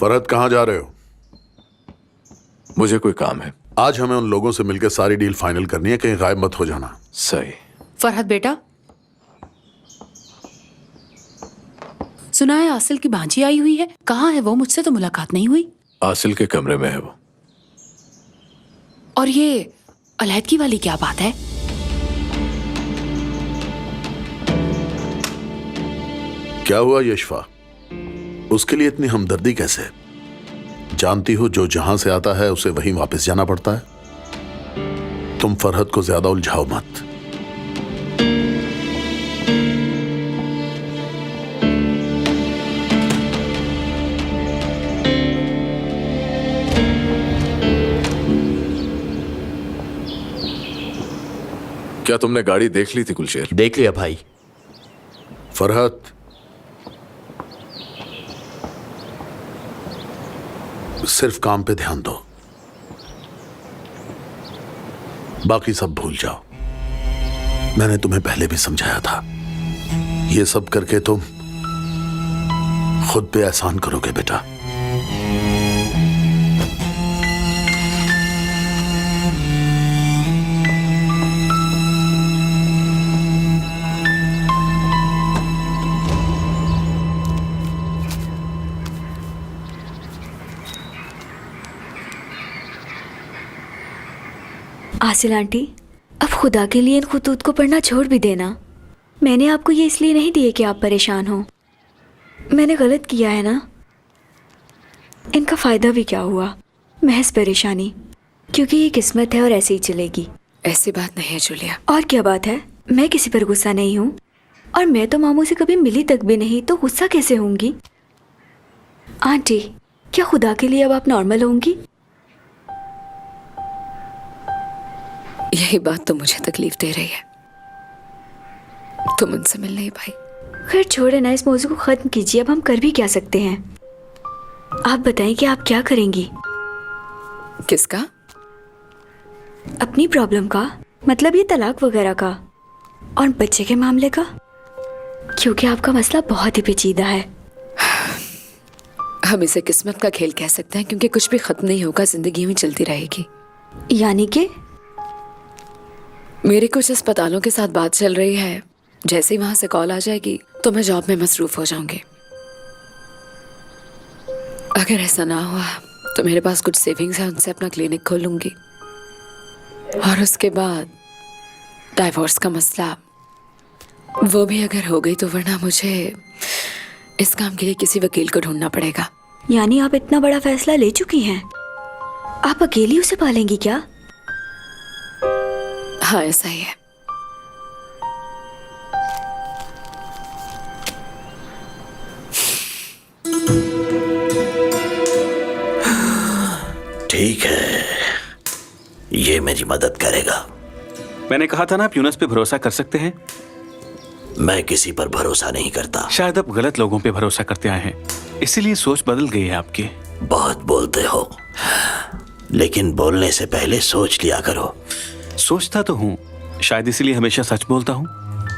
फरहत, कहाँ जा रहे हो? मुझे कोई काम है। आज हमें उन लोगों से मिलकर सारी डील फाइनल करनी है, कहीं गायब मत हो जाना। सही। फरहत बेटा, सुना है आसिल की भांजी आई हुई है। कहाँ है वो? मुझसे तो मुलाकात नहीं हुई। आसिल के कमरे में है वो। और ये अलहदगी वाली क्या बात है? क्या हुआ यशफा? उसके लिए इतनी हमदर्दी कैसे? जानती हो, जो जहां से आता है उसे वहीं वापस जाना पड़ता है। तुम फरहत को ज्यादा उलझाओ मत। क्या तुमने गाड़ी देख ली थी गुलशेर? देख लिया भाई। फरहत, सिर्फ काम पे ध्यान दो, बाकी सब भूल जाओ। मैंने तुम्हें पहले भी समझाया था, ये सब करके तुम खुद पे एहसान करोगे बेटा। आसिल आंटी, अब खुदा के लिए इन खुतूत को पढ़ना छोड़ भी देना। मैंने आपको ये इसलिए नहीं दिए कि आप परेशान हो। मैंने गलत किया है ना। इनका फ़ायदा भी क्या हुआ, महज परेशानी, क्योंकि ये किस्मत है और ऐसे ही चलेगी। ऐसी बात नहीं है जूलिया। और क्या बात है? मैं किसी पर गुस्सा नहीं हूँ, और मैं तो मामू से कभी मिली तक भी नहीं, तो गुस्सा कैसे होंगी? आंटी, क्या खुदा के लिए अब आप नॉर्मल होंगी? यही बात तो मुझे तकलीफ दे रही है। तुम उनसे मिल नहीं पाई। खैर छोड़े ना, इस मौजू को ख़त्म कीजिए। अब हम कर भी क्या सकते हैं? आप बताएं कि आप क्या करेंगी? किसका? अपनी प्रॉब्लम का, मतलब ये तलाक वगैरह का, और बच्चे के मामले का, क्योंकि आपका मसला बहुत ही पेचीदा है। हम इसे किस्मत का खेल कह सकते हैं, क्योंकि कुछ भी खत्म नहीं होगा, जिंदगी में चलती रहेगी। यानी कि मेरे कुछ अस्पतालों के साथ बात चल रही है। जैसे ही वहां से कॉल आ जाएगी तो मैं जॉब में मसरूफ हो जाऊंगी। अगर ऐसा ना हुआ तो मेरे पास कुछ सेविंग्स है, उनसे अपना क्लिनिक खोलूंगी। और उसके बाद डाइवोर्स का मसला, वो भी अगर हो गई तो, वरना मुझे इस काम के लिए किसी वकील को ढूंढना पड़ेगा। यानी आप इतना बड़ा फैसला ले चुकी हैं? आप अकेली उसे पालेंगी क्या? हाँ, ऐसा ही है। ठीक है, ये मेरी मदद करेगा। मैंने कहा था ना, आप यूनस पे भरोसा कर सकते हैं। मैं किसी पर भरोसा नहीं करता। शायद आप गलत लोगों पे भरोसा करते आए हैं, इसीलिए सोच बदल गई है आपकी। बहुत बोलते हो, लेकिन बोलने से पहले सोच लिया करो। सोचता तो हूँ, शायद इसीलिए हमेशा सच बोलता हूँ।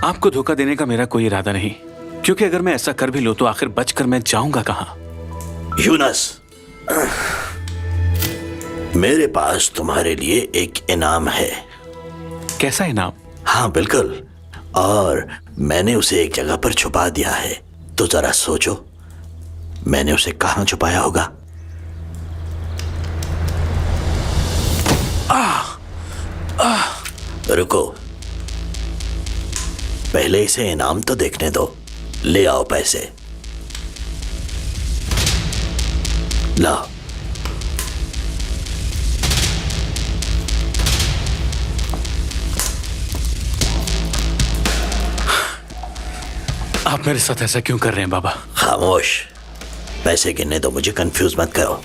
आपको धोखा देने का मेरा कोई इरादा नहीं, क्योंकि अगर मैं ऐसा कर भी लूँ तो आखिर बचकर मैं जाऊंगा कहाँ? यूनस, मेरे पास तुम्हारे लिए एक इनाम है। कैसा इनाम? हाँ बिल्कुल, और मैंने उसे एक जगह पर छुपा दिया है। तो जरा सोचो, मैंने उसे कहाँ छुपाया होगा? रुको, पहले इसे इनाम तो देखने दो। ले आओ पैसे। लाओ। आप मेरे साथ ऐसा क्यों कर रहे हैं बाबा? खामोश, पैसे गिनने दो मुझे, कंफ्यूज मत करो।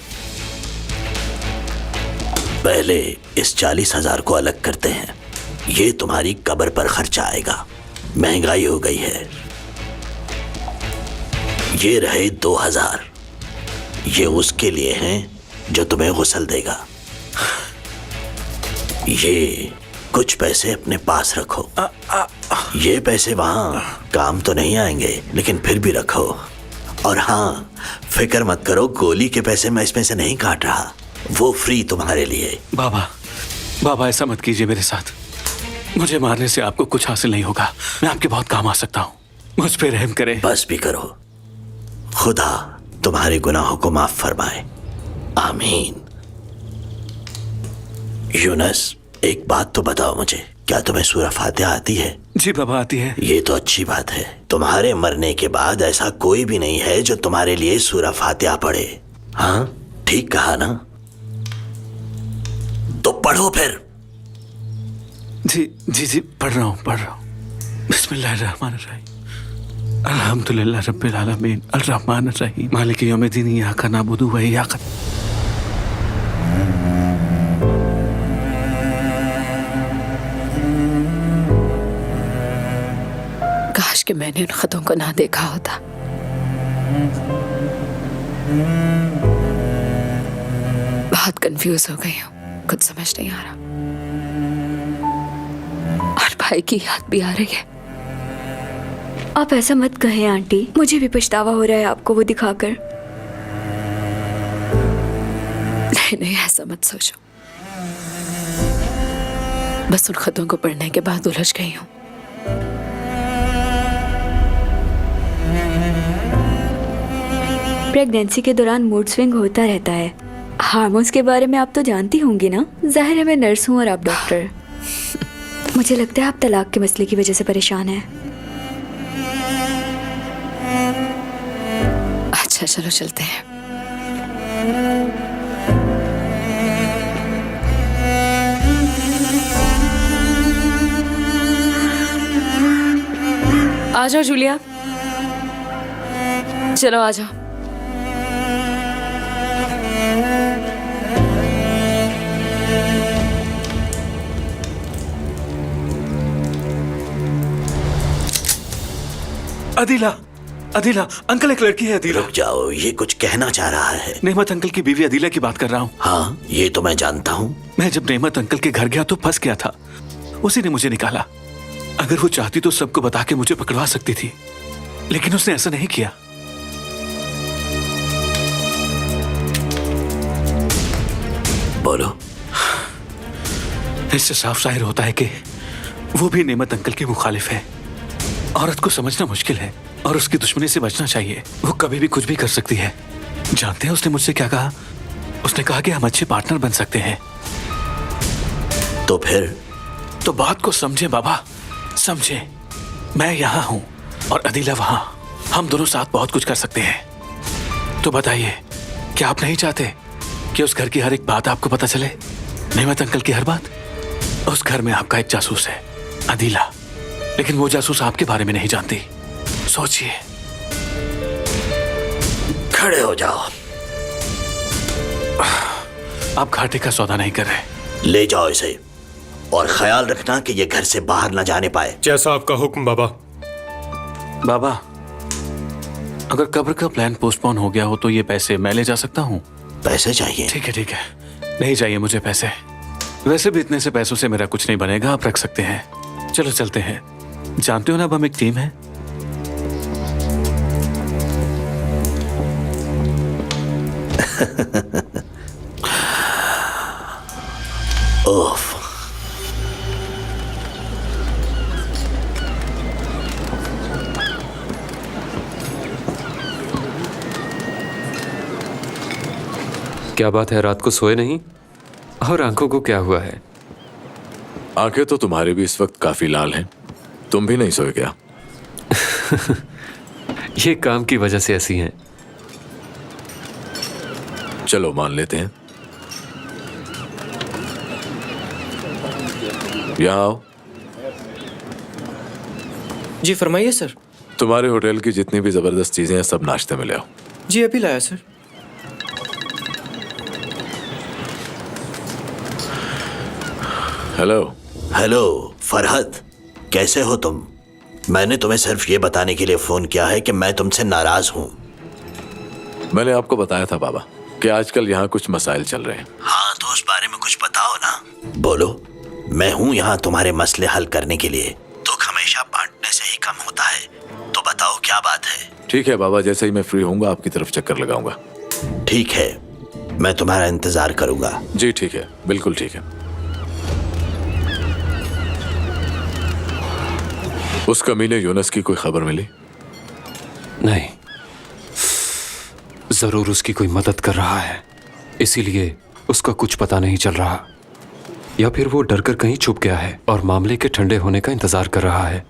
पहले इस 40,000 को अलग करते हैं। ये तुम्हारी कब्र पर खर्चा आएगा, महंगाई हो गई है। ये रहे 2,000, ये उसके लिए हैं जो तुम्हें गुस्ल देगा। ये कुछ पैसे अपने पास रखो। ये पैसे वहां काम तो नहीं आएंगे, लेकिन फिर भी रखो। और हाँ, फिक्र मत करो, गोली के पैसे मैं इसमें से नहीं काट रहा, वो फ्री तुम्हारे लिए। बाबा, बाबा ऐसा मत कीजिए मेरे साथ। मुझे मारने से आपको कुछ हासिल नहीं होगा। मैं आपके बहुत काम आ सकता हूँ। मुझ पे रहम करें। बस भी करो, खुदा तुम्हारे गुनाहों को माफ फरमाए। आमीन। यूनस, एक बात तो बताओ मुझे, क्या तुम्हें सूरह फातिहा आती है? जी बाबा, आती है। ये तो अच्छी बात है। तुम्हारे मरने के बाद ऐसा कोई भी नहीं है जो तुम्हारे लिए सूरह फातिहा पढ़े। हाँ, ठीक कहा ना? तो पढ़ो फिर। जी जी जी, पढ़ रहा हूँ। बिस्मिल्लाहिर्रहमानिर्रहीम। अल्हम्दुलिल्लाह रब्बिल आलमीन अर्रहमानिर्रहीम मालिकि यौमिद्दीन इय्याका नअबुदु व इय्याका। काश कि मैंने उन खतों को ना देखा होता। बहुत कंफ्यूज हो गई हूँ, कुछ समझ नहीं आ रहा, और भाई की याद भी आ रही है। आप ऐसा मत कहें आंटी, मुझे भी पछतावा हो रहा है आपको वो दिखाकर। नहीं नहीं, ऐसा मत सोचो। बस उन खतों को पढ़ने के बाद उलझ गई हूँ। प्रेगनेंसी के दौरान मूड स्विंग होता रहता है। हार्मोन्स के बारे में आप तो जानती होंगी ना? जाहिर है मैं नर्स हूँ और आप डॉक्टर। मुझे लगता है आप तलाक के मसले की वजह से परेशान हैं। अच्छा चलो चलते हैं। आ जाओ जूलिया, चलो आ जाओ। अदीला, अदीला, अंकल एक लड़की है अदीला। रुक जाओ, ये कुछ कहना चाह रहा है। नेमत अंकल की बीवी अदीला की बात कर रहा हूँ। हाँ, ये तो मैं जानता हूँ। मैं जब नेमत अंकल के घर गया तो फंस गया था। उसी ने मुझे निकाला। अगर वो चाहती तो सबको बता के मुझे पकड़वा सकती थी, लेकिन उसने ऐसा नहीं किया। बोलो। इससे साफ जाहिर होता है कि वो भी नेमत अंकल की मुखालिफ है। औरत को समझना मुश्किल है और उसकी दुश्मनी से बचना चाहिए। वो कभी भी कुछ भी कर सकती है। जानते हैं उसने मुझसे क्या कहा? उसने कहा कि हम अच्छे पार्टनर बन सकते हैं। तो फिर? तो बात को समझे बाबा, समझे। मैं यहाँ हूँ और अदीला वहाँ। हम दोनों साथ बहुत कुछ कर सकते हैं। तो बताइए, क्या आप नहीं चाहते कि उस घर की हर एक बात आपको पता चले? नेमत अंकल की हर बात। उस घर में आपका एक जासूस है, अदीला, लेकिन वो जासूस आपके बारे में नहीं जानती। सोचिए। खड़े हो जाओ। आप घाटे का सौदा नहीं कर रहे। ले जाओ इसे, और ख्याल रखना कि ये घर से बाहर न जाने पाए। जैसा आपका हुक्म बाबा। बाबा, अगर कब्र का प्लान पोस्टपोन हो गया हो तो ये पैसे मैं ले जा सकता हूँ? पैसे चाहिए? ठीक है ठीक है, नहीं चाहिए मुझे पैसे। वैसे भी इतने से पैसों से मेरा कुछ नहीं बनेगा, आप रख सकते हैं। चलो चलते हैं। जानते हो ना, अब हम एक टीम है। ओफ। क्या बात है, रात को सोए नहीं? और आंखों को क्या हुआ है? आंखें तो तुम्हारी भी इस वक्त काफी लाल हैं। तुम भी नहीं सोए क्या? ये काम की वजह से ऐसी हैं। चलो मान लेते हैं। यहाँ आओ। जी फरमाइए सर। तुम्हारे होटल की जितनी भी जबरदस्त चीजें हैं सब नाश्ते में ले आओ। जी अभी लाया सर। हेलो। हेलो फरहत, कैसे हो तुम? मैंने तुम्हें सिर्फ ये बताने के लिए फोन किया है कि मैं तुमसे नाराज हूँ। मैंने आपको बताया था बाबा कि आजकल यहाँ कुछ मसाइल चल रहे हैं। हाँ, तो उस बारे में कुछ बताओ ना। बोलो, मैं हूँ यहाँ तुम्हारे मसले हल करने के लिए। दुख हमेशा बांटने से ही कम होता है। तो बताओ क्या बात है? ठीक है बाबा, जैसे ही मैं फ्री होऊंगा आपकी तरफ चक्कर लगाऊंगा। ठीक है, मैं तुम्हारा इंतजार करूंगा। जी ठीक है, बिल्कुल ठीक है। उस कमीने यूनस की कोई खबर मिली? नहीं, जरूर उसकी कोई मदद कर रहा है, इसीलिए उसका कुछ पता नहीं चल रहा। या फिर वो डरकर कहीं छुप गया है और मामले के ठंडे होने का इंतजार कर रहा है।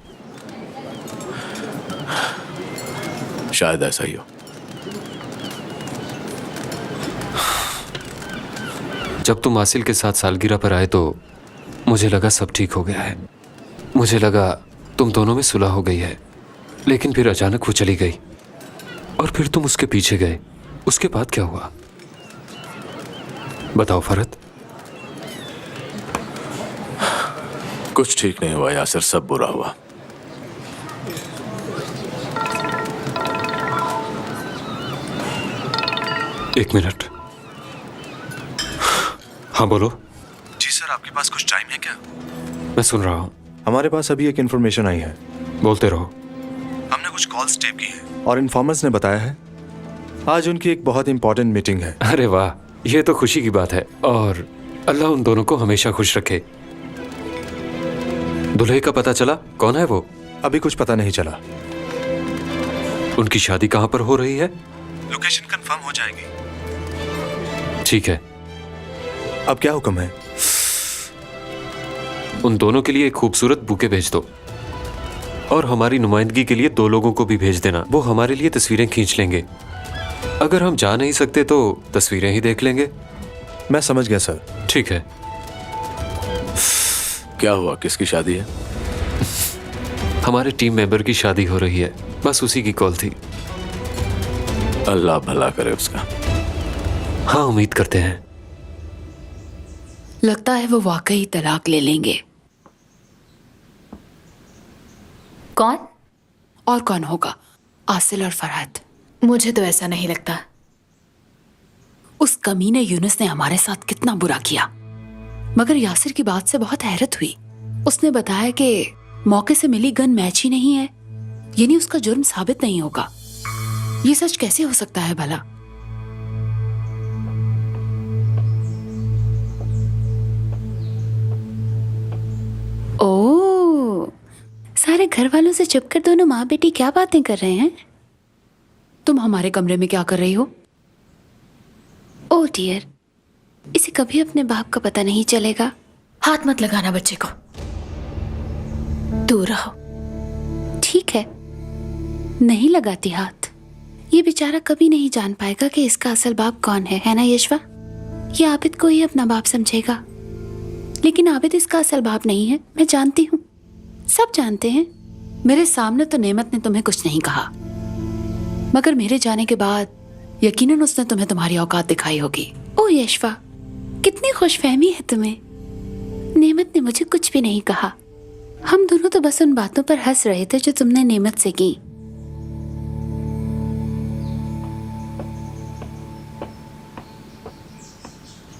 शायद ऐसा ही हो। जब तुम आसिल के साथ सालगिरह पर आए तो मुझे लगा सब ठीक हो गया है। मुझे लगा तुम दोनों में सुलह हो गई है, लेकिन फिर अचानक वो चली गई और फिर तुम उसके पीछे गए। उसके बाद क्या हुआ, बताओ फरहत। कुछ ठीक नहीं हुआ यासिर, सब बुरा हुआ। एक मिनट। हाँ बोलो। जी सर, आपके पास कुछ टाइम है क्या? मैं सुन रहा हूँ। हमारे पास अभी एक इन्फॉर्मेशन आई है। बोलते रहो। हमने कुछ कॉल्स टेप की है और इन्फॉर्मर्स ने बताया है आज उनकी एक बहुत इंपॉर्टेंट मीटिंग है। अरे वाह, ये तो खुशी की बात है और अल्लाह उन दोनों को हमेशा खुश रखे। दुल्हे का पता चला? कौन है वो? अभी कुछ पता नहीं चला। उनकी शादी कहाँ पर हो रही है? लोकेशन कंफर्म हो जाएगी। ठीक है, अब क्या हुक्म है? उन दोनों के लिए एक खूबसूरत बुके भेज दो और हमारी नुमाइंदगी के लिए 2 लोगों को भी भेज देना। वो हमारे लिए तस्वीरें खींच लेंगे। अगर हम जा नहीं सकते तो तस्वीरें ही देख लेंगे। मैं समझ गया सर। ठीक है। क्या हुआ, किसकी शादी है? हमारे टीम मेंबर की शादी हो रही है, बस उसी की कॉल थी। अल्लाह भला करे उसका। हाँ, उम्मीद करते हैं। लगता है वो वाकई तलाक ले लेंगे। कौन? और कौन होगा? आसिल और फरहत। मुझे तो ऐसा नहीं लगता। उस कमीने यूनुस ने हमारे साथ कितना बुरा किया, मगर यासिर की बात से बहुत हैरत हुई। उसने बताया कि मौके से मिली गन मैच ही नहीं है, यानी उसका जुर्म साबित नहीं होगा। ये सच कैसे हो सकता है भला? ओह, सारे घर वालों से छुपकर दोनों माँ बेटी क्या बातें कर रहे हैं? तुम हमारे कमरे में क्या कर रही हो? ओह डियर, इसे कभी अपने बाप का पता नहीं चलेगा। हाथ मत लगाना बच्चे को, दूर रहो। ठीक है, नहीं लगाती हाथ। ये बेचारा कभी नहीं जान पाएगा कि इसका असल बाप कौन है ना यशवा? ये आबिद को ही अपना बाप समझेगा, लेकिन आबिद इसका असल बाप नहीं है। मैं जानती हूँ, सब जानते हैं। मेरे सामने तो नेमत ने तुम्हें कुछ नहीं कहा, मगर मेरे जाने के बाद यकीनन उसने तुम्हें तुम्हारी औकात दिखाई होगी। ओ यशवा, कितनी खुशफहमी है तुम्हें। नेमत ने मुझे कुछ भी नहीं कहा। हम दोनों तो बस उन बातों पर हंस रहे थे जो तुमने नेमत से की।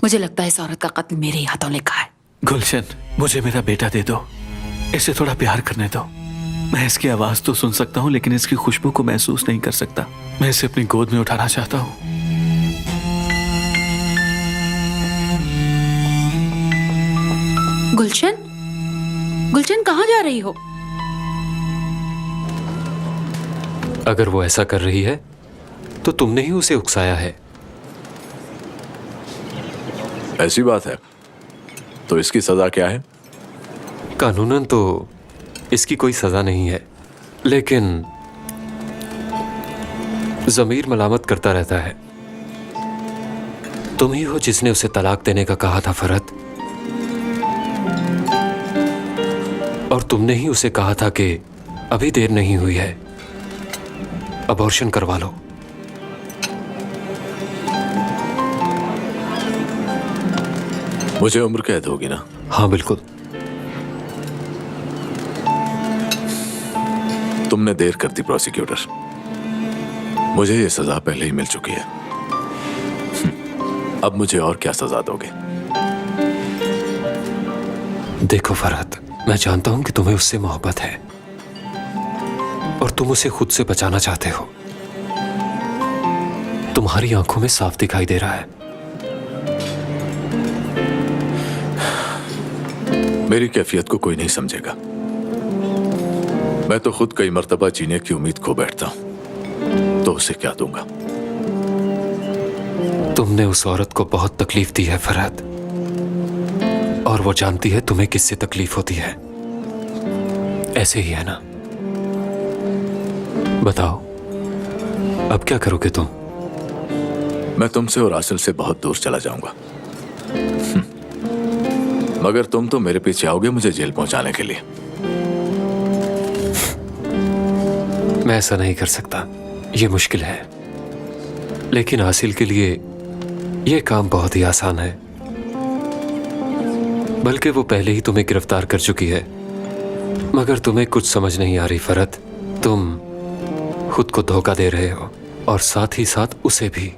मुझे लगता है इस औरत का कत्ल मेरे ही हाथों लिखा है। गुलशन, मुझे मेरा बेटा दे दो, इसे थोड़ा प्यार करने दो। मैं इसकी आवाज तो सुन सकता हूँ, लेकिन इसकी खुशबू को महसूस नहीं कर सकता। मैं इसे अपनी गोद में उठाना चाहता हूँ। गुलशन, गुलशन कहाँ जा रही हो? अगर वो ऐसा कर रही है तो तुमने ही उसे उकसाया है। ऐसी बात है तो इसकी सजा क्या है? कानूनन तो इसकी कोई सजा नहीं है, लेकिन ज़मीर मलामत करता रहता है। तुम ही हो जिसने उसे तलाक देने का कहा था फरहत, और तुमने ही उसे कहा था कि अभी देर नहीं हुई है, अबॉर्शन करवा लो। मुझे उम्र कैद होगी ना? हाँ बिल्कुल। तुमने देर कर दी प्रोसिक्यूटर, मुझे ये सजा पहले ही मिल चुकी है। अब मुझे और क्या सजा दोगे? देखो फरहत, मैं जानता हूं कि तुम्हें उससे मोहब्बत है और तुम उसे खुद से बचाना चाहते हो, तुम्हारी आंखों में साफ दिखाई दे रहा है। मेरी कैफियत को कोई नहीं समझेगा। मैं तो खुद कई मर्तबा जीने की उम्मीद खो बैठता हूं, तो उसे क्या दूंगा? तुमने उस औरत को बहुत तकलीफ दी है फरहत, और वो जानती है तुम्हें किससे तकलीफ होती है। ऐसे ही है ना? बताओ, अब क्या करोगे तुम? मैं तुमसे और आसिल से बहुत दूर चला जाऊंगा। मगर तुम तो मेरे पीछे आओगे मुझे जेल पहुंचाने के लिए। मैं ऐसा नहीं कर सकता, ये मुश्किल है। लेकिन आसिल के लिए यह काम बहुत ही आसान है। बल्कि वो पहले ही तुम्हें गिरफ्तार कर चुकी है। मगर तुम्हें कुछ समझ नहीं आ रही फरहत, तुम खुद को धोखा दे रहे हो और साथ ही साथ उसे भी।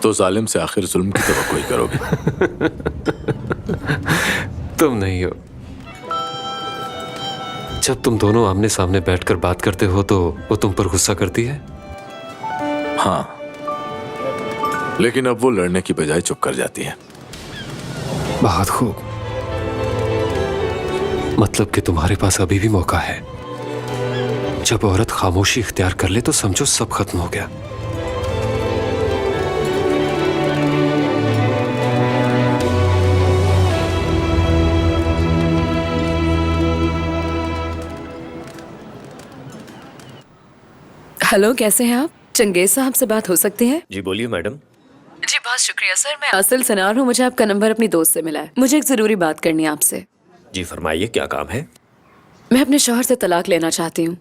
तो जालिम से आखिर जुल्म की तवक्को ही करोगे? तुम नहीं हो। जब तुम दोनों आमने सामने बैठकर बात करते हो तो वो तुम पर गुस्सा करती है? हाँ, लेकिन अब वो लड़ने की बजाय चुप कर जाती है। बहुत खूब। मतलब कि तुम्हारे पास अभी भी मौका है। जब औरत खामोशी इख्तियार कर ले तो समझो सब खत्म हो गया। हेलो, कैसे हैं आप? चंगेज साहब से बात हो सकती है? जी बोलिए मैडम। जी बहुत शुक्रिया सर, मैं आसिल सनार हूँ। मुझे आपका नंबर अपनी दोस्त से मिला है। मुझे एक जरूरी बात करनी है आपसे। जी फरमाइए, क्या काम है? मैं अपने शौहर से तलाक लेना चाहती हूँ।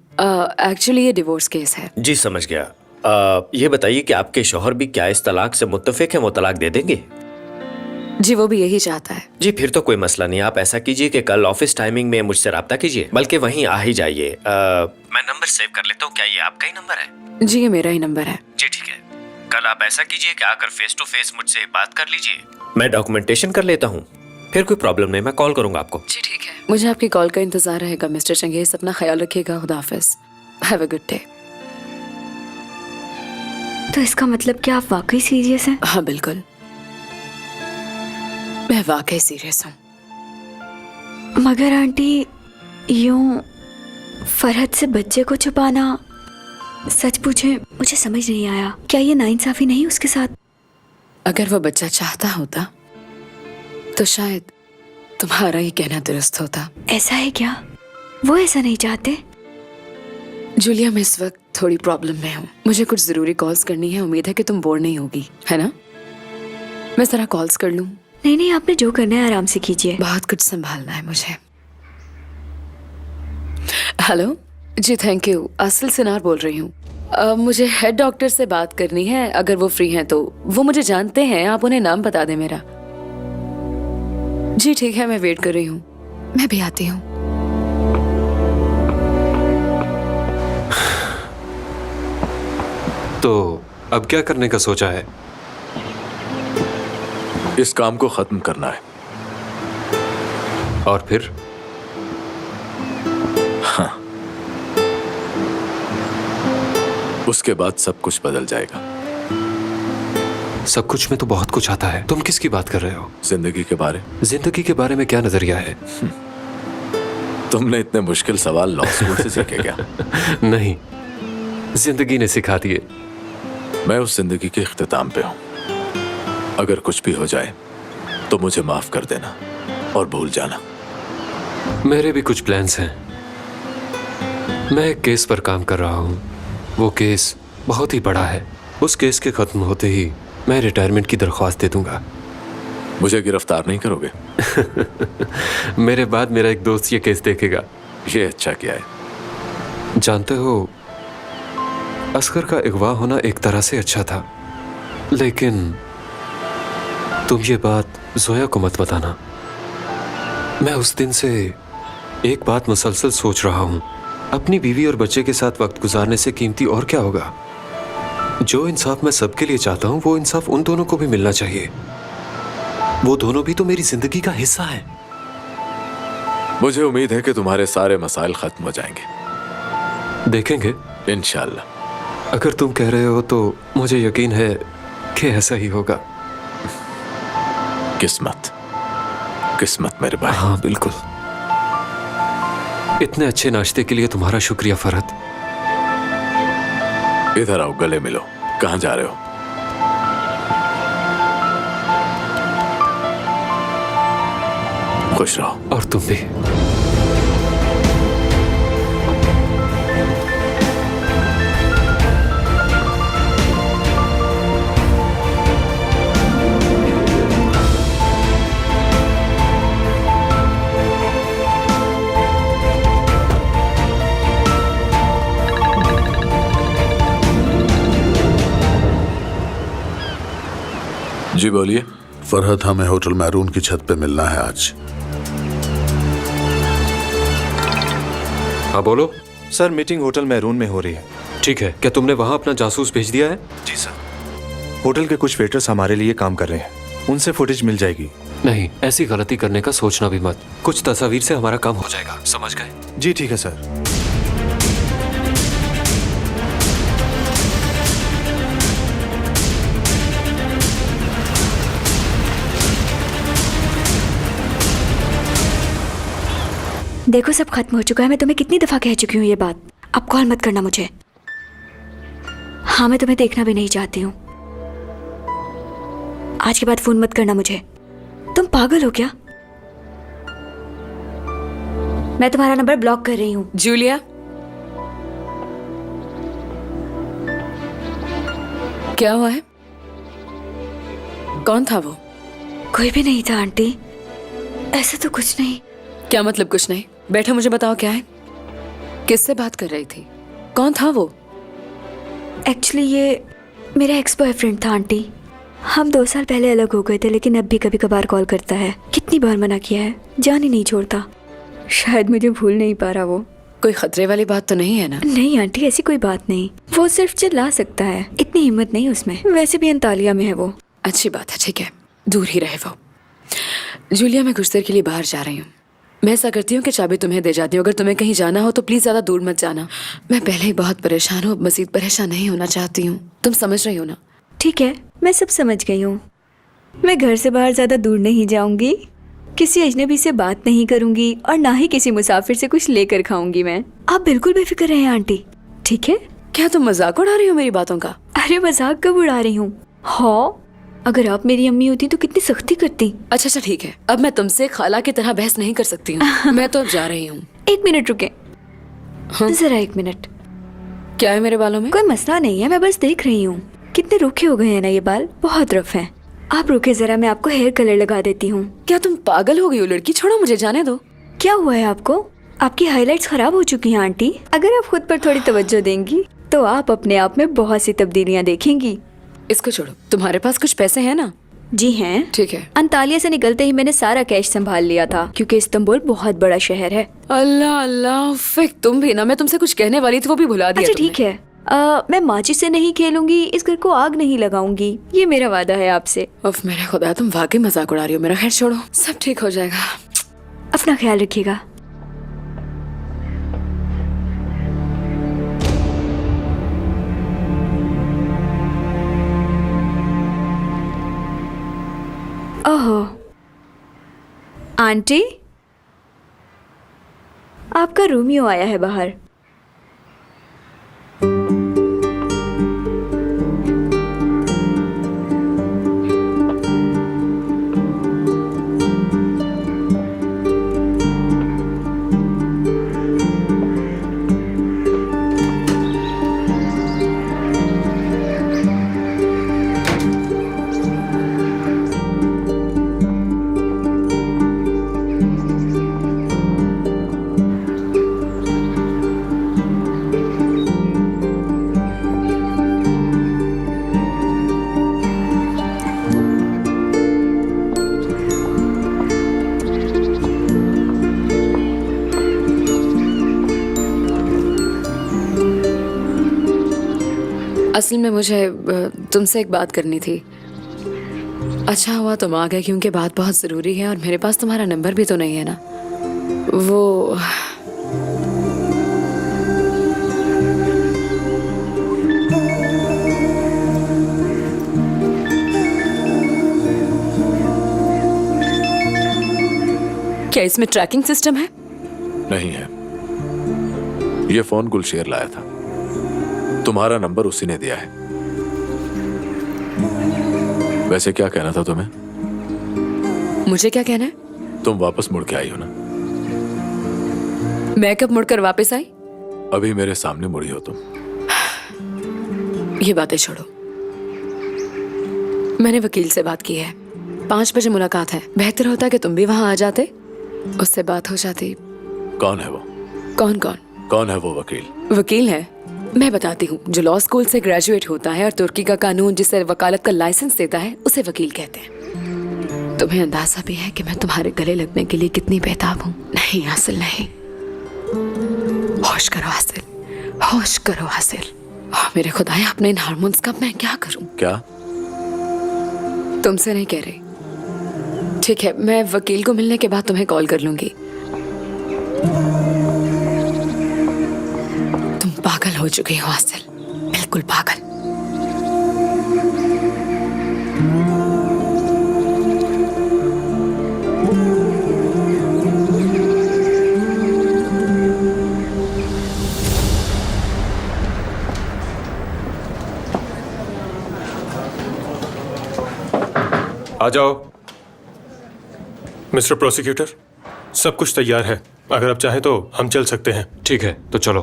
एक्चुअली ये डिवोर्स केस है। जी समझ गया। ये बताइए कि आपके शौहर भी क्या इस तलाक से मुत्तफिक है, वो तलाक दे देंगे? जी वो भी यही चाहता है। जी फिर तो कोई मसला नहीं। आप ऐसा कीजिए कि कल ऑफिस टाइमिंग में मुझसे रब्ता कीजिए, बल्कि वहीं आ ही जाइए। मैं नंबर सेव कर लेता हूँ। क्या ये आपका ही नंबर है? जी ये मेरा ही नंबर है। जी ठीक है। कल आप ऐसा कीजिए कि आकर फेस टू फेस मुझसे बात कर लीजिए। मैं डॉक्यूमेंटेशन कर लेता हूँ, फिर कोई प्रॉब्लम नहीं, मैं कॉल करूंगा आपको। जी ठीक है। मुझे आपकी कॉल का इंतजार रहेगा मिस्टर चंगेज। अपना ख्याल रखिएगा। खुदा हाफिज। Have a good day. तो इसका मतलब क्या आप वाकई सीरियस हैं? हाँ बिल्कुल, मैं वाकई सीरियस हूँ। मगर आंटी, यूं फरहत से बच्चे को छुपाना, सच पूछे मुझे समझ नहीं आया। क्या ये नाइंसाफी नहीं उसके साथ? अगर वो बच्चा चाहता होता तो शायद तुम्हारा ये कहना दुरुस्त होता। ऐसा है क्या? वो ऐसा नहीं चाहते? जूलिया, मैं इस वक्त थोड़ी प्रॉब्लम में हूँ। मुझे कुछ जरूरी कॉल्स करनी है। उम्मीद है कि तुम बोर नहीं होगी, है ना? मैं जरा कॉल्स कर लूँ? नहीं नहीं, आपने जो करना है आराम से कीजिए। बहुत कुछ संभालना है मुझे। हेलो जी, थैंक यू। आसिल सिनार बोल रही हूँ। मुझे हेड डॉक्टर से बात करनी है। अगर वो फ्री हैं तो। वो मुझे जानते हैं, आप उन्हें नाम बता दें मेरा। जी ठीक है, मैं वेट कर रही हूँ। मैं भी आती हूँ। तो अब क्या करने का सोचा है? इस काम को खत्म करना है। और फिर? हाँ, उसके बाद सब कुछ बदल जाएगा। सब कुछ में तो बहुत कुछ आता है। तुम किसकी बात कर रहे हो? जिंदगी के बारे। जिंदगी के बारे में क्या नजरिया है? तुमने इतने मुश्किल सवाल लॉ स्कूल से सीखे क्या? नहीं, जिंदगी ने सिखा दिए। मैं उस जिंदगी के इख्तिताम पे हूं। अगर कुछ भी हो जाए तो मुझे माफ कर देना और भूल जाना। मेरे भी कुछ प्लान्स हैं। मैं एक केस पर काम कर रहा हूँ। वो केस बहुत ही बड़ा है। उस केस के खत्म होते ही मैं रिटायरमेंट की दरख्वास्त दे दूंगा। मुझे गिरफ्तार नहीं करोगे? मेरे बाद मेरा एक दोस्त ये केस देखेगा। ये अच्छा किया है। जानते हो, असगर का अगवा होना एक तरह से अच्छा था, लेकिन तुम ये बात जोया को मत बताना। मैं उस दिन से एक बात मुसलसल सोच रहा हूँ। अपनी बीवी और बच्चे के साथ वक्त गुजारने से कीमती और क्या होगा? जो इंसाफ मैं सबके लिए चाहता हूँ, वो इंसाफ उन दोनों को भी मिलना चाहिए। वो दोनों भी तो मेरी जिंदगी का हिस्सा हैं। मुझे उम्मीद है कि तुम्हारे सारे मसाइल खत्म हो जाएंगे। देखेंगे। इंशाल्लाह। अगर तुम कह रहे हो तो मुझे यकीन है कि ऐसा ही होगा। किस्मत, किस्मत मेरे भाई। हाँ बिल्कुल। इतने अच्छे नाश्ते के लिए तुम्हारा शुक्रिया फरहत। इधर आओ, गले मिलो। कहाँ जा रहे हो? खुश रहो। और तुम भी। जी बोलिए। फरहत, हमें होटल मैरून की छत पे मिलना है आज। हाँ बोलो। सर, मीटिंग होटल मैरून में हो रही है। ठीक है, क्या तुमने वहां अपना जासूस भेज दिया है? जी सर। होटल के कुछ वेटर्स हमारे लिए काम कर रहे हैं, उनसे फुटेज मिल जाएगी। नहीं, ऐसी गलती करने का सोचना भी मत। कुछ तस्वीर से हमारा काम हो जाएगा, समझ गए? जी ठीक है सर। देखो सब खत्म हो चुका है। मैं तुम्हें कितनी दफा कह चुकी हूँ ये बात। अब कॉल मत करना मुझे। हाँ, मैं तुम्हें देखना भी नहीं चाहती हूँ। आज के बाद फोन मत करना मुझे। तुम पागल हो क्या? मैं तुम्हारा नंबर ब्लॉक कर रही हूँ। जूलिया, क्या हुआ है? कौन था वो? कोई भी नहीं था आंटी, ऐसा तो कुछ नहीं। क्या मतलब कुछ नहीं? बैठो, मुझे बताओ क्या है? किससे बात कर रही थी? कौन था वो? एक्चुअली ये मेरा एक्स बॉयफ्रेंड था आंटी। हम 2 साल पहले अलग हो गए थे, लेकिन अब भी कभी कभार कॉल करता है। कितनी बार मना किया है, जान ही नहीं छोड़ता। शायद मुझे भूल नहीं पा रहा वो। कोई खतरे वाली बात तो नहीं है ना? नहीं आंटी, ऐसी कोई बात नहीं। वो सिर्फ चिल्ला सकता है, इतनी हिम्मत नहीं उसमें। वैसे भी अंतालिया में है वो। अच्छी बात है, ठीक है, दूर ही रहे वो। जूलिया, मैं कुछ देर के लिए बाहर जा रही हूँ। मैं ऐसा करती हूँ कि चाबी तुम्हें दे जाती हूँ। अगर तुम्हें कहीं जाना हो तो प्लीज ज्यादा दूर मत जाना। मैं पहले ही बहुत परेशान हूँ, अब मजीद परेशान नहीं होना चाहती हूँ। तुम समझ रही हो ना? ठीक है, मैं सब समझ गई हूँ। मैं घर से बाहर ज्यादा दूर नहीं जाऊंगी, किसी अजनबी से बात नहीं करूंगी और ना ही किसी मुसाफिर से कुछ लेकर खाऊंगी मैं। आप बिल्कुल बेफिक्र रहें आंटी, ठीक है? क्या तुम मजाक उड़ा रही हो मेरी बातों का? अरे मजाक कब उड़ा रही हूँ? हाँ, अगर आप मेरी अम्मी होती तो कितनी सख्ती करती। अच्छा ठीक है, अब मैं तुमसे खाला की तरह बहस नहीं कर सकती हूँ। मैं तो अब जा रही हूँ। 1 मिनट रुके। हाँ? जरा 1 मिनट। क्या है मेरे बालों में? कोई मसला नहीं है, मैं बस देख रही हूँ। कितने रूखे हो गए हैं ना ये बाल, बहुत रफ हैं। आप रुके जरा, मैं आपको हेयर कलर लगा देती हूँ। क्या तुम पागल हो गई हो लड़की? छोड़ो मुझे, जाने दो। क्या हुआ है आपको? आपकी हाइलाइट्स खराब हो चुकी हैं आंटी। अगर आप खुद पर थोड़ी तवज्जो देंगी तो आप अपने आप में बहुत सी तब्दीलियाँ देखेंगी। इसको छोड़ो, तुम्हारे पास कुछ पैसे हैं ना? जी हैं। ठीक है। अंतालिया से निकलते ही मैंने सारा कैश संभाल लिया था, क्योंकि इस्तांबुल बहुत बड़ा शहर है। अल्लाह अल्लाह, फिक तुम भी ना। मैं तुमसे कुछ कहने वाली थी, वो भी भुला दिया। अच्छा ठीक है, मैं माचिस से नहीं खेलूंगी, इस घर को आग नहीं लगाऊंगी, ये मेरा वादा है आपसे। उफ मेरे खुदा, तुम वाकई मजाक उड़ा रही हो मेरा। खैर छोड़ो, सब ठीक हो जाएगा। अपना ख्याल रखिएगा। ओहो आंटी, आपका रोमियो आया है बाहर। असल में मुझे तुमसे एक बात करनी थी। अच्छा हुआ तुम आ गए, क्योंकि बात बहुत ज़रूरी है और मेरे पास तुम्हारा नंबर भी तो नहीं है ना। वो इसमें ट्रैकिंग सिस्टम है? नहीं है। ये फोन गुलशेर लाया था। तुम्हारा नंबर उसी ने दिया है। वैसे क्या कहना था तुम्हें? मुझे क्या कहना है? तुम वापस मुड़ के आई हो ना? मैं कब मुड़कर वापस आई? अभी मेरे सामने मुड़ी हो तुम। ये बातें छोड़ो। मैंने वकील से बात की है। 5 बजे मुलाकात है। बेहतर होता कि तुम भी वहां आ जाते, उससे बात हो जाती। कौन है वो? कौन कौन? कौन है वो वकील? वकील है, मैं बताती हूँ, जो लॉ स्कूल से ग्रेजुएट होता है और तुर्की का कानून जिसे वकालत का लाइसेंस देता है उसे वकील कहते हैं। तुम्हें अंदाजा भी है कि मैं तुम्हारे गले लगने के लिए कितनी बेताब हूँ। नहीं हासिल, नहीं। होश करो हासिल, होश करो हासिल। मेरे खुदाया, अपने इन हार्मोन्स का मैं क्या करूं? क्या? तुमसे नहीं कह रही। ठीक है, मैं वकील को मिलने के बाद तुम्हें कॉल कर लूंगी। तुम पागल हो चुकी हो हासिल, बिल्कुल पागल। आ जाओ मिस्टर प्रोसिक्यूटर, सब कुछ तैयार है। अगर आप चाहें तो हम चल सकते हैं। ठीक है, तो चलो।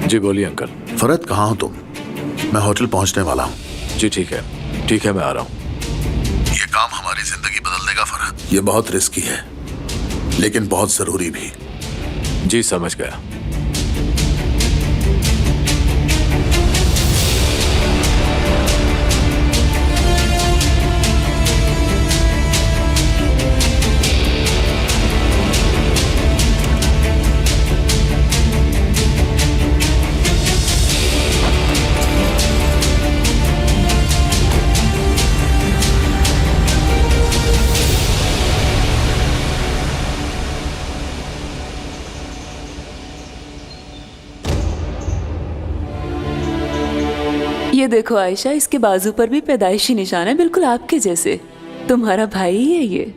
जी बोलिए अंकल। फरहत, कहाँ हो तुम? मैं होटल पहुंचने वाला हूँ। जी ठीक है, मैं आ रहा हूँ। ये काम हमारी जिंदगी बदल देगा फरहत। ये बहुत रिस्की है, लेकिन बहुत जरूरी भी। जी समझ गया। ये देखो आयशा, इसके बाजू पर भी पैदाइशी निशान है, बिल्कुल आपके जैसे। तुम्हारा भाई ही है ये।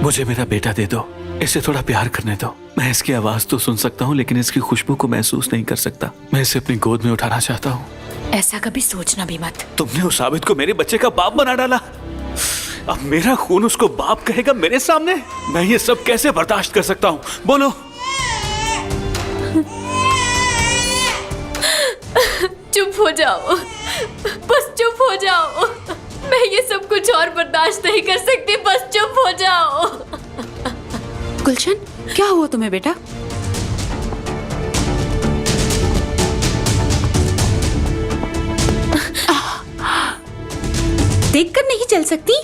मुझे मेरा बेटा दे दो, इसे थोड़ा प्यार करने दो। मैं इसकी आवाज तो सुन सकता हूँ, लेकिन इसकी खुशबू को महसूस नहीं कर सकता। मैं इसे अपनी गोद में उठाना चाहता हूँ। ऐसा कभी सोचना भी मत। तुमने उस आबिद को मेरे बच्चे का बाप बना डाला। अब मेरा खून उसको बाप कहेगा मेरे सामने? मैं ये सब कैसे बर्दाश्त कर सकता हूँ? बोलो। चुप हो जाओ, बस चुप हो जाओ। मैं ये सब कुछ और बर्दाश्त नहीं कर सकती, बस चुप हो जाओ। गुलशन, क्या हुआ तुम्हें बेटा? देखकर नहीं चल सकती?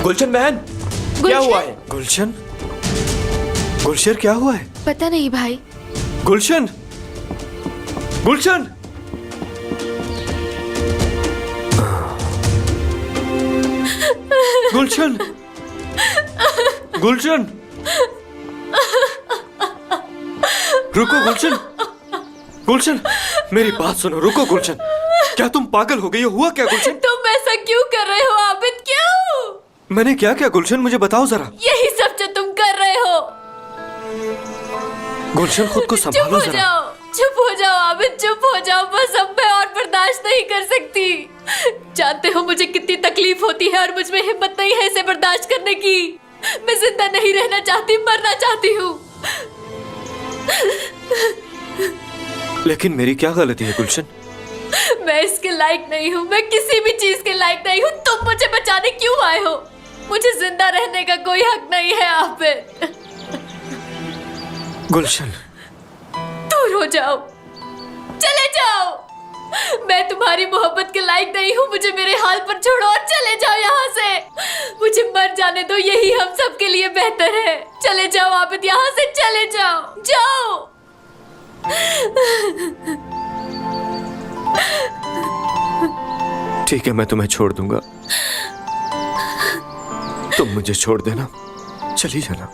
गुलशन बहन, क्या हुआ है? गुलशन, गुलशेर क्या हुआ है? पता नहीं भाई। गुलशन, गुलशन, गुलशन, गुलशन, रुको गुलशन, गुलशन, मेरी बात सुनो। रुको गुलशन, क्या तुम पागल हो गई हो? हुआ क्या गुलशन? तुम ऐसा क्यों कर रहे हो आबिद? क्यों? मैंने क्या क्या गुलशन, मुझे बताओ जरा। यही सब जो तुम कर रहे हो। गुलशन, खुद को संभालो जरा। चुप हो जाओ आबिद, चुप हो जाओ। बस अब मैं और बर्दाश्त नहीं कर सकती। जानते हो मुझे कितनी तकलीफ होती है और मुझ में हिम्मत नहीं है इसे बर्दाश्त करने की। मैं जिंदा नहीं रहना चाहती, मरना चाहती हूँ। लेकिन मेरी क्या गलती है गुलशन? मैं इसके लायक नहीं हूँ, मैं किसी भी चीज के लायक नहीं हूँ। तुम मुझे बचाने क्यों आए हो? मुझे जिंदा रहने का कोई हक नहीं है आबिद। गुलशन, दूर हो जाओ, चले जाओ। मैं तुम्हारी मोहब्बत के लायक नहीं हूँ। मुझे मेरे हाल पर छोड़ो और चले जाओ यहाँ से। मुझे मर जाने दो, यही हम सब के लिए बेहतर है। चले जाओ आबिद, यहाँ से चले जाओ, जाओ। ठीक है, मैं तुम्हें छोड़ दूंगा। तुम मुझे छोड़ देना, चली जाना।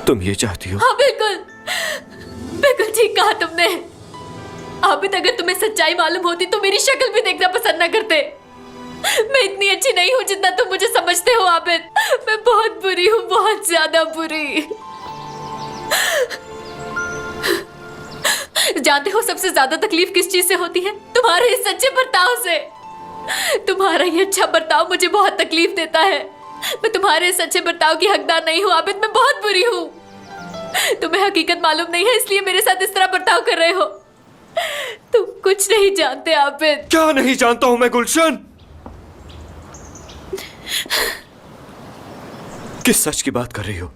तुम ये चाहती हो? हाँ बिल्कुल, बिल्कुल ठीक कहा तुमने। आबिद, अगर तुम्हें सच्चाई मालूम होती तो मेरी शक्ल भी देखना पसंद न करते। मैं इतनी अच्छी नहीं हूँ जितना तुम मुझे समझते हो आबिद। मैं बहुत बुरी हूँ, बहुत ज्यादा बुरी। जानते हो सबसे ज्यादा तकलीफ किस चीज से होती है? तुम्हारे इस सच्चे बर्ताव से। तुम्हारा ये अच्छा बर्ताव मुझे बहुत तकलीफ देता है। मैं तुम्हारे इस अच्छे बर्ताव की हकदार नहीं हूँ आबिद, मैं बहुत बुरी हूँ। तुम्हें हकीकत मालूम नहीं है, इसलिए मेरे साथ इस तरह बर्ताव कर रहे हो। तुम कुछ नहीं जानते आबिद। क्या नहीं जानता हूं मैं गुलशन? किस सच की बात कर रही हो?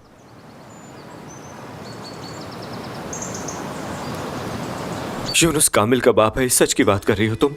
यूनुस कामिल का बाप है, इस सच की बात कर रही हो तुम?